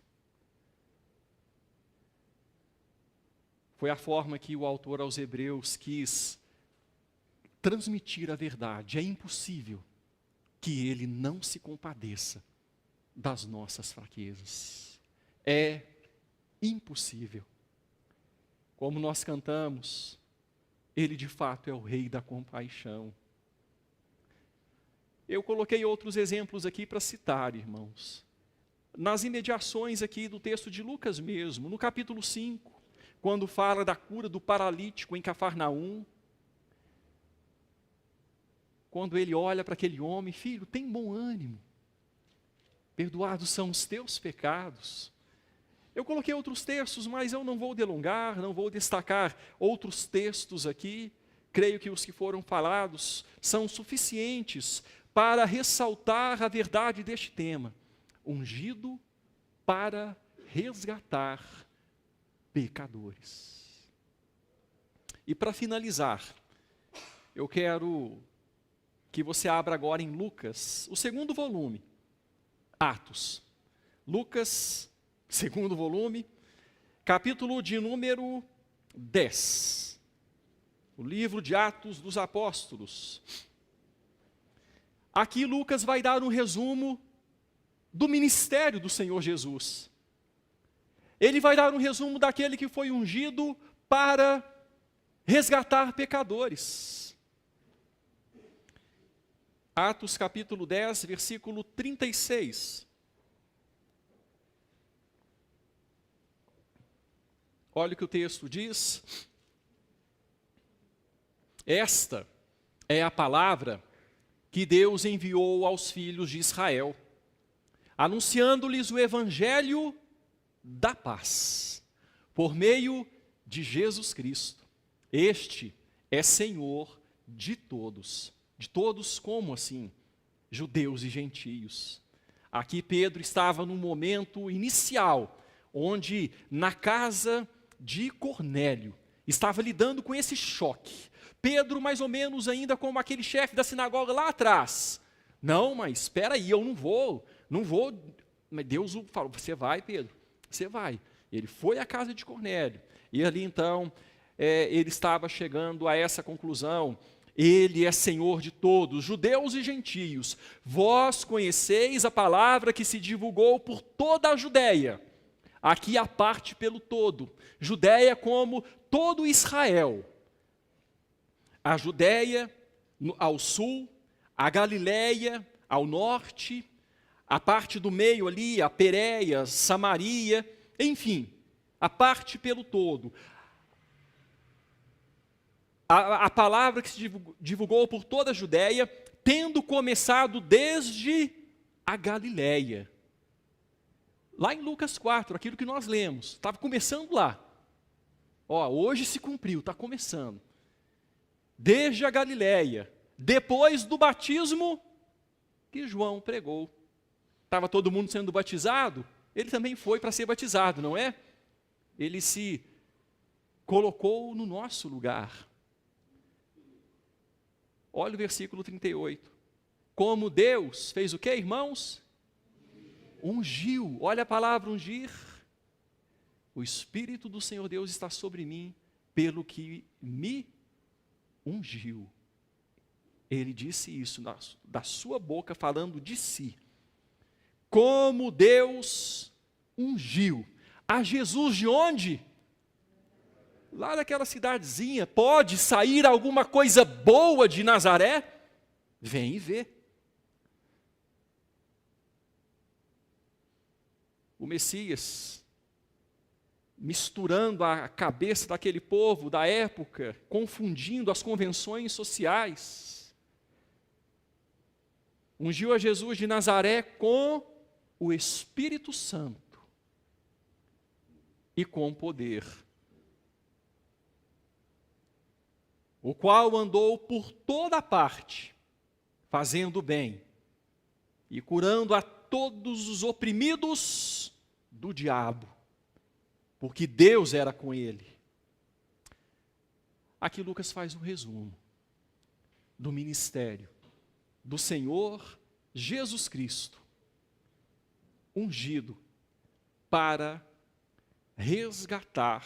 Foi a forma que o autor aos Hebreus quis transmitir a verdade. É impossível que ele não se compadeça das nossas fraquezas. É impossível. Como nós cantamos, ele de fato é o Rei da compaixão. Eu coloquei outros exemplos aqui para citar, irmãos. Nas imediações aqui do texto de Lucas mesmo, no capítulo 5, quando fala da cura do paralítico em Cafarnaum, quando ele olha para aquele homem: filho, tem bom ânimo, perdoados são os teus pecados. Eu coloquei outros textos, mas eu não vou delongar, não vou destacar outros textos aqui. Creio que os que foram falados são suficientes para ressaltar a verdade deste tema: ungido para resgatar pecadores. E para finalizar, eu quero que você abra agora em Lucas, o segundo volume, Atos. Lucas, segundo volume, capítulo de número 10. O livro de Atos dos Apóstolos. Aqui Lucas vai dar um resumo do ministério do Senhor Jesus. Ele vai dar um resumo daquele que foi ungido para resgatar pecadores. Atos capítulo 10, versículo 36. Olha o que o texto diz. Esta é a palavra que Deus enviou aos filhos de Israel, anunciando-lhes o evangelho da paz, por meio de Jesus Cristo. Este é Senhor de todos. De todos como assim? Judeus e gentios. Aqui Pedro estava num momento inicial, onde na casa de Cornélio, estava lidando com esse choque. Pedro mais ou menos ainda como aquele chefe da sinagoga lá atrás. Não, mas espera aí, eu não vou. Mas Deus falou: você vai, Pedro, você vai. Ele foi à casa de Cornélio. E ali então, ele estava chegando a essa conclusão: ele é Senhor de todos, judeus e gentios. Vós conheceis a palavra que se divulgou por toda a Judéia. Aqui a parte pelo todo. Judéia como todo Israel. A Judéia ao sul, a Galileia ao norte, a parte do meio ali, a Pérea, Samaria, enfim, a parte pelo todo. A palavra que se divulgou por toda a Judéia, tendo começado desde a Galileia. Lá em Lucas 4, aquilo que nós lemos, estava começando lá. Hoje se cumpriu, está começando. Desde a Galileia, depois do batismo que João pregou. Estava todo mundo sendo batizado, ele também foi para ser batizado, não é? Ele se colocou no nosso lugar. Olha o versículo 38. Como Deus fez o quê, irmãos? Ungiu. Olha a palavra ungir. O Espírito do Senhor Deus está sobre mim, pelo que me ungiu. Ele disse isso da sua boca, falando de si. Como Deus ungiu. A Jesus de onde? Lá daquela cidadezinha. Pode sair alguma coisa boa de Nazaré? Vem e vê. O Messias, misturando a cabeça daquele povo da época, confundindo as convenções sociais, ungiu a Jesus de Nazaré com o Espírito Santo e com poder, o qual andou por toda parte, fazendo bem e curando a todos os oprimidos do diabo, porque Deus era com ele. Aqui Lucas faz um resumo do ministério do Senhor Jesus Cristo, ungido para resgatar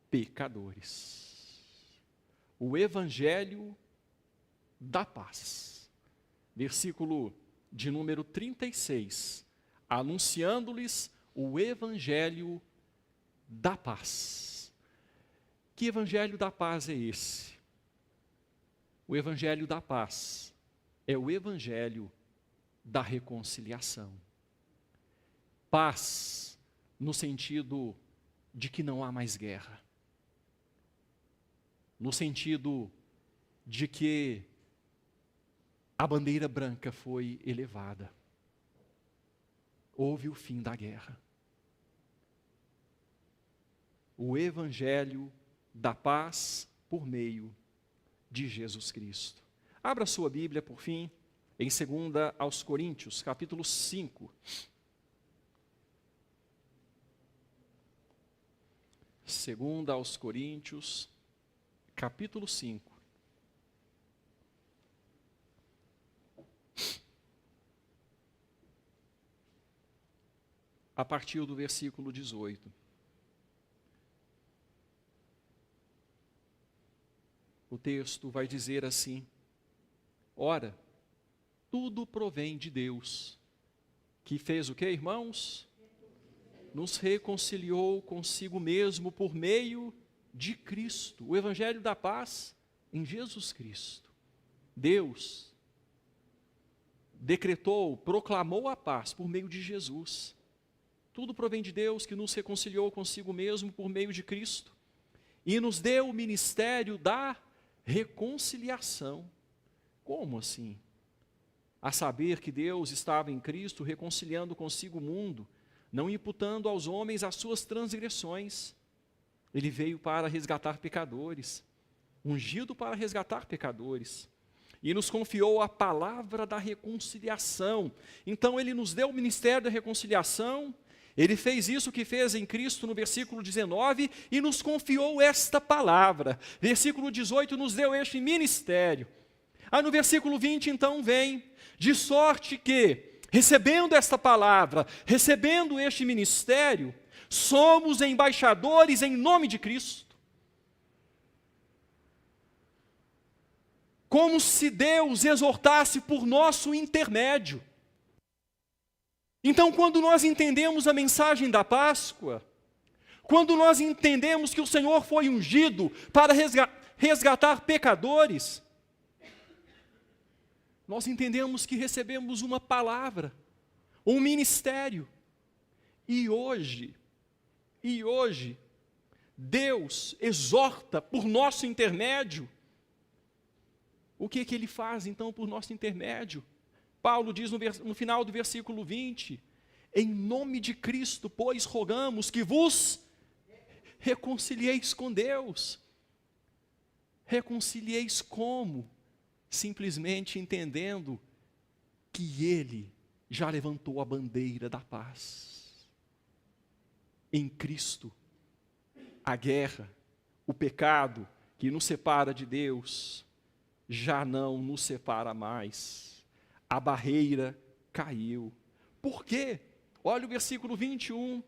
pecadores. O Evangelho da paz. Versículo de número 36. Anunciando-lhes o Evangelho da paz. Que Evangelho da paz é esse? O Evangelho da paz é o Evangelho da reconciliação. Paz no sentido de que não há mais guerra. No sentido de que a bandeira branca foi elevada. Houve o fim da guerra. O Evangelho da paz por meio de Jesus Cristo. Abra sua Bíblia, por fim, em 2 aos Coríntios, capítulo 5. 2 aos Coríntios, capítulo 5. A partir do versículo 18. O texto vai dizer assim: ora, tudo provém de Deus, que fez o quê, irmãos? Nos reconciliou consigo mesmo por meio de Cristo. O Evangelho da paz em Jesus Cristo. Deus decretou, proclamou a paz por meio de Jesus. Tudo provém de Deus, que nos reconciliou consigo mesmo por meio de Cristo e nos deu o ministério da reconciliação. Como assim? A saber que Deus estava em Cristo reconciliando consigo o mundo, não imputando aos homens as suas transgressões. Ele veio para resgatar pecadores, ungido para resgatar pecadores, e nos confiou a palavra da reconciliação. Então ele nos deu o ministério da reconciliação. Ele fez isso que fez em Cristo no versículo 19 e nos confiou esta palavra. Versículo 18 nos deu este ministério. No versículo 20 então vem, de sorte que, recebendo esta palavra, recebendo este ministério, somos embaixadores em nome de Cristo. Como se Deus exortasse por nosso intermédio. Então, quando nós entendemos a mensagem da Páscoa, quando nós entendemos que o Senhor foi ungido para resgatar pecadores, nós entendemos que recebemos uma palavra um ministério. E hoje, Deus exorta por nosso intermédio. O que Ele faz então por nosso intermédio? Paulo diz no final do versículo 20, em nome de Cristo, pois rogamos que vos reconcilieis com Deus. Reconcilieis como? Simplesmente entendendo que Ele já levantou a bandeira da paz. Em Cristo, a guerra, o pecado que nos separa de Deus, já não nos separa mais. A barreira caiu. Por quê? Olha o versículo 21.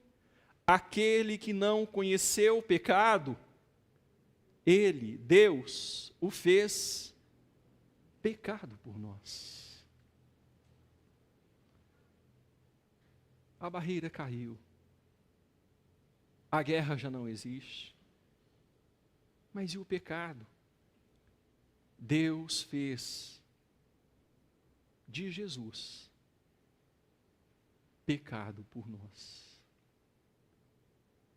Aquele que não conheceu o pecado, Ele, Deus, o fez pecado por nós. A barreira caiu. A guerra já não existe. Mas e o pecado? Deus fez de Jesus pecado por nós.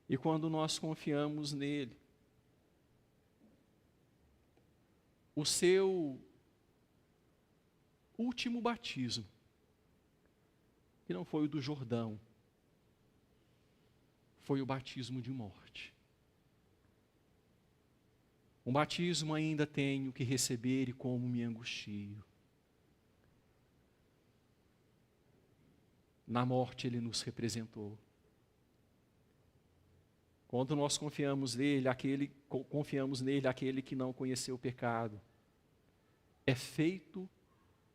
E quando nós confiamos nele, o seu último batismo, que não foi o do Jordão, foi o batismo de morte. Um batismo ainda tenho que receber e como me angustio. Na morte Ele nos representou. Quando nós confiamos nele, aquele que não conheceu o pecado, é feito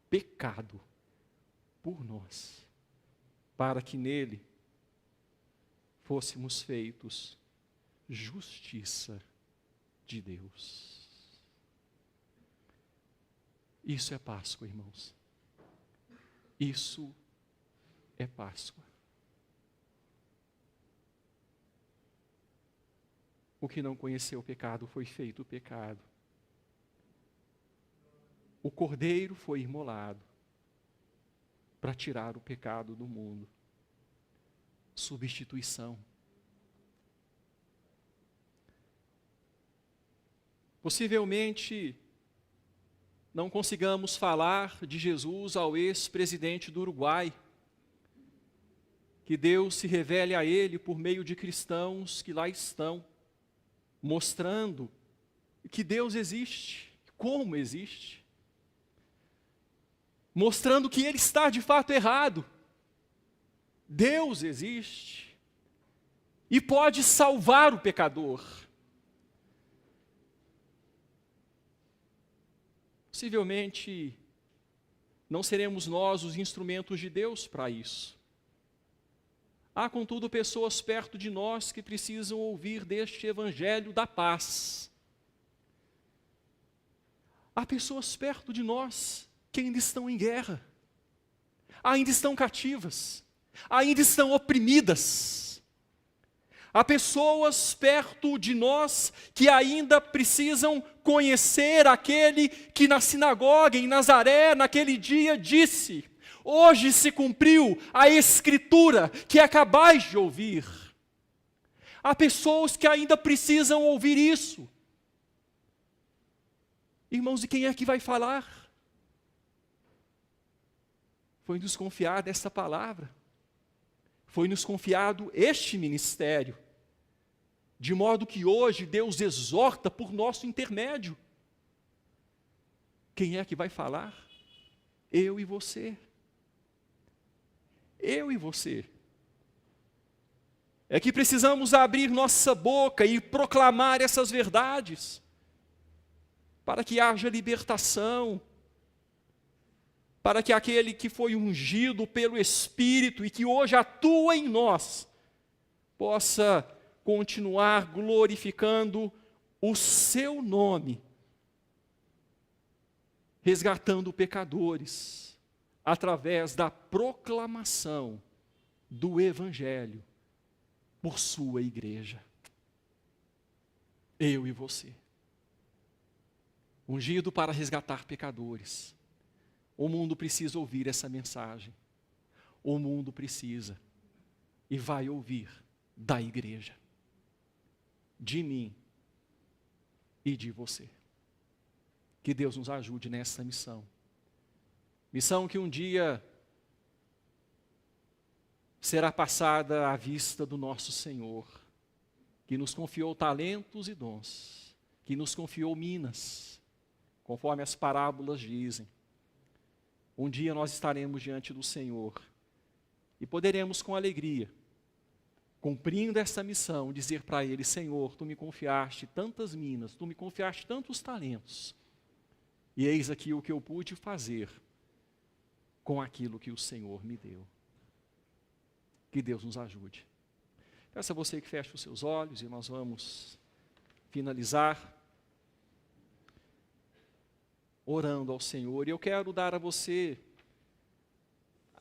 pecado por nós, para que nele fôssemos feitos justiça de Deus. Isso é Páscoa, irmãos. Isso é Páscoa. O que não conheceu o pecado foi feito pecado. O cordeiro foi imolado para tirar o pecado do mundo. Substituição. Possivelmente não consigamos falar de Jesus ao ex-presidente do Uruguai, que Deus se revele a ele por meio de cristãos que lá estão, mostrando que Deus existe, como existe, mostrando que ele está de fato errado. Deus existe e pode salvar o pecador. Possivelmente não seremos nós os instrumentos de Deus para isso. Há, contudo, pessoas perto de nós que precisam ouvir deste evangelho da paz. Há pessoas perto de nós que ainda estão em guerra, ainda estão cativas, ainda estão oprimidas. Há pessoas perto de nós que ainda precisam conhecer aquele que na sinagoga em Nazaré, naquele dia, disse: hoje se cumpriu a escritura que acabais de ouvir. Há pessoas que ainda precisam ouvir isso. Irmãos, e quem é que vai falar? Foi nos confiado essa palavra. Foi nos confiado este ministério. De modo que hoje Deus exorta por nosso intermédio. Quem é que vai falar? Eu e você. Eu e você. É que precisamos abrir nossa boca e proclamar essas verdades, para que haja libertação, para que aquele que foi ungido pelo Espírito e que hoje atua em nós, possa continuar glorificando o seu nome, resgatando pecadores, através da proclamação do Evangelho por sua igreja. Eu e você. Ungido para resgatar pecadores. O mundo precisa ouvir essa mensagem. o mundo precisa e vai ouvir da igreja, de mim e de você. Que Deus nos ajude nessa missão. Missão que um dia será passada à vista do nosso Senhor, que nos confiou talentos e dons, que nos confiou minas, conforme as parábolas dizem. Um dia nós estaremos diante do Senhor e poderemos com alegria, cumprindo essa missão, dizer para Ele: Senhor, Tu me confiaste tantas minas, Tu me confiaste tantos talentos, e eis aqui o que eu pude fazer com aquilo que o Senhor me deu. Que Deus nos ajude. Peço a você que feche os seus olhos e nós vamos finalizar orando ao Senhor. E eu quero dar a você,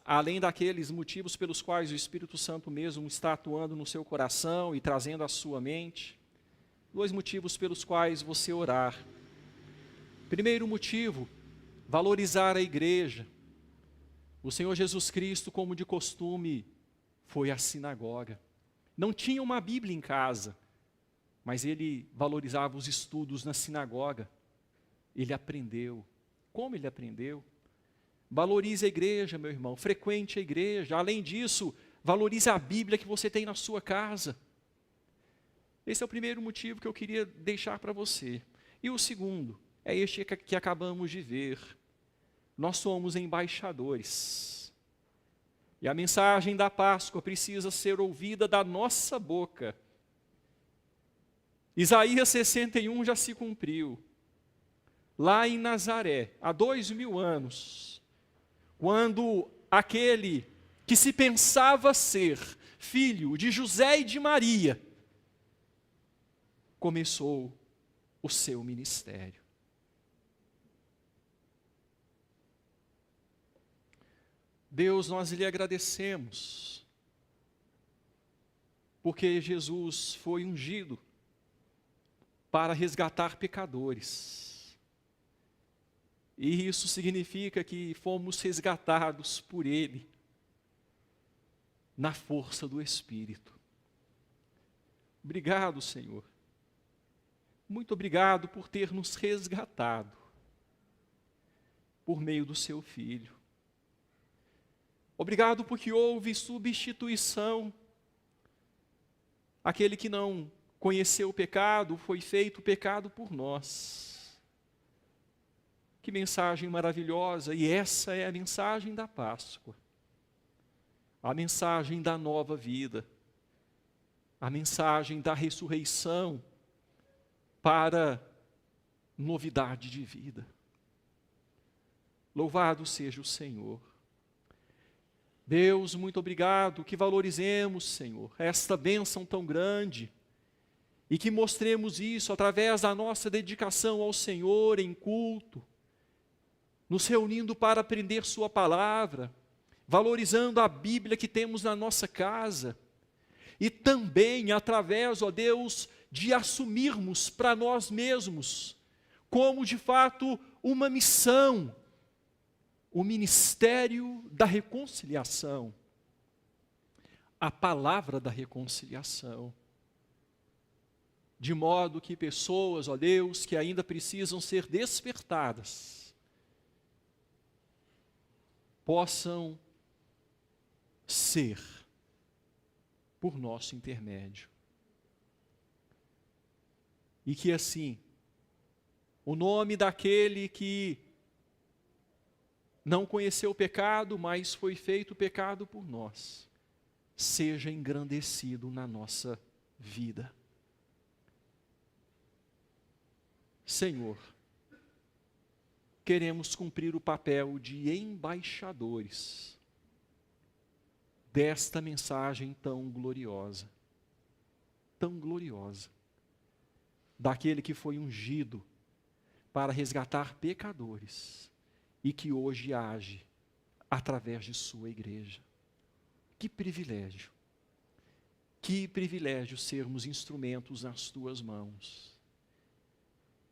além daqueles motivos pelos quais o Espírito Santo mesmo está atuando no seu coração e trazendo à sua mente, 2 motivos pelos quais você orar. Primeiro motivo, valorizar a igreja. O Senhor Jesus Cristo, como de costume, foi à sinagoga. Não tinha uma Bíblia em casa, mas ele valorizava os estudos na sinagoga. Ele aprendeu. Como ele aprendeu? Valorize a igreja, meu irmão, frequente a igreja. Além disso, valorize a Bíblia que você tem na sua casa. Esse é o primeiro motivo que eu queria deixar para você. E o segundo, é este que acabamos de ver. Nós somos embaixadores. E a mensagem da Páscoa precisa ser ouvida da nossa boca. Isaías 61 já se cumpriu. Lá em Nazaré, há 2000 anos, quando aquele que se pensava ser filho de José e de Maria, começou o seu ministério. Deus, nós lhe agradecemos, porque Jesus foi ungido para resgatar pecadores. E isso significa que fomos resgatados por Ele, na força do Espírito. Obrigado, Senhor. Muito obrigado por ter nos resgatado, por meio do Seu Filho. Obrigado porque houve substituição. Aquele que não conheceu o pecado, foi feito pecado por nós. Que mensagem maravilhosa! E essa é a mensagem da Páscoa. A mensagem da nova vida. A mensagem da ressurreição para novidade de vida. Louvado seja o Senhor. Deus, muito obrigado, que valorizemos, Senhor, esta bênção tão grande e que mostremos isso através da nossa dedicação ao Senhor em culto, nos reunindo para aprender Sua palavra, valorizando a Bíblia que temos na nossa casa e também através, ó Deus, de assumirmos para nós mesmos como de fato uma missão, o ministério da reconciliação, a palavra da reconciliação, de modo que pessoas, ó Deus, que ainda precisam ser despertadas, possam ser por nosso intermédio. E que assim, o nome daquele que não conheceu o pecado, mas foi feito pecado por nós, seja engrandecido na nossa vida. Senhor, queremos cumprir o papel de embaixadores desta mensagem tão gloriosa, daquele que foi ungido para resgatar pecadores e que hoje age através de sua igreja. Que privilégio sermos instrumentos nas tuas mãos.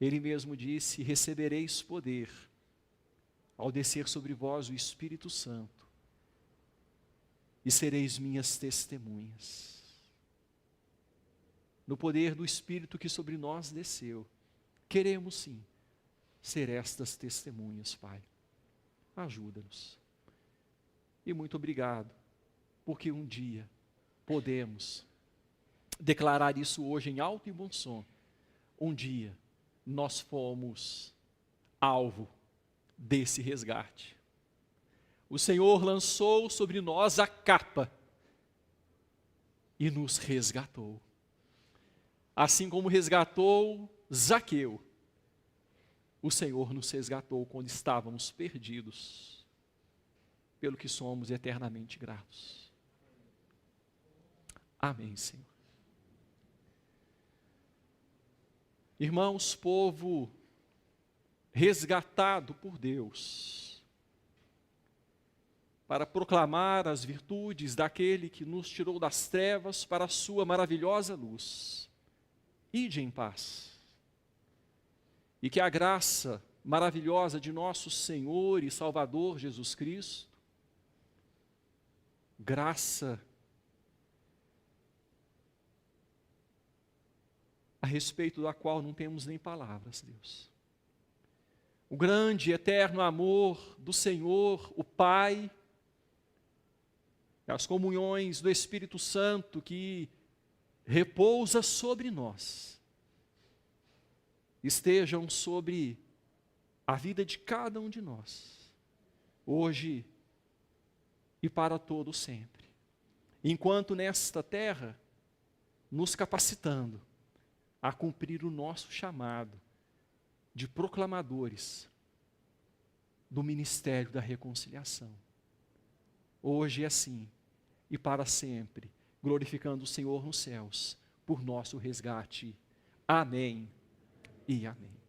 Ele mesmo disse: recebereis poder ao descer sobre vós o Espírito Santo, e sereis minhas testemunhas. No poder do Espírito que sobre nós desceu, queremos sim ser estas testemunhas, Pai. Ajuda-nos. E muito obrigado, porque um dia podemos declarar isso hoje em alto e bom som. Um dia nós fomos alvo desse resgate. O Senhor lançou sobre nós a capa e nos resgatou. Assim como resgatou Zaqueu, o Senhor nos resgatou quando estávamos perdidos, pelo que somos eternamente gratos. Amém, Senhor. Irmãos, povo resgatado por Deus, para proclamar as virtudes daquele que nos tirou das trevas para a sua maravilhosa luz. Ide em paz. E que a graça maravilhosa de nosso Senhor e Salvador Jesus Cristo, graça a respeito da qual não temos nem palavras, Deus. O grande e eterno amor do Senhor, o Pai, as comunhões do Espírito Santo que repousa sobre nós, estejam sobre a vida de cada um de nós, hoje e para todo sempre. Enquanto nesta terra, nos capacitando a cumprir o nosso chamado de proclamadores do ministério da reconciliação. Hoje é assim e para sempre, glorificando o Senhor nos céus por nosso resgate. Amém e amém.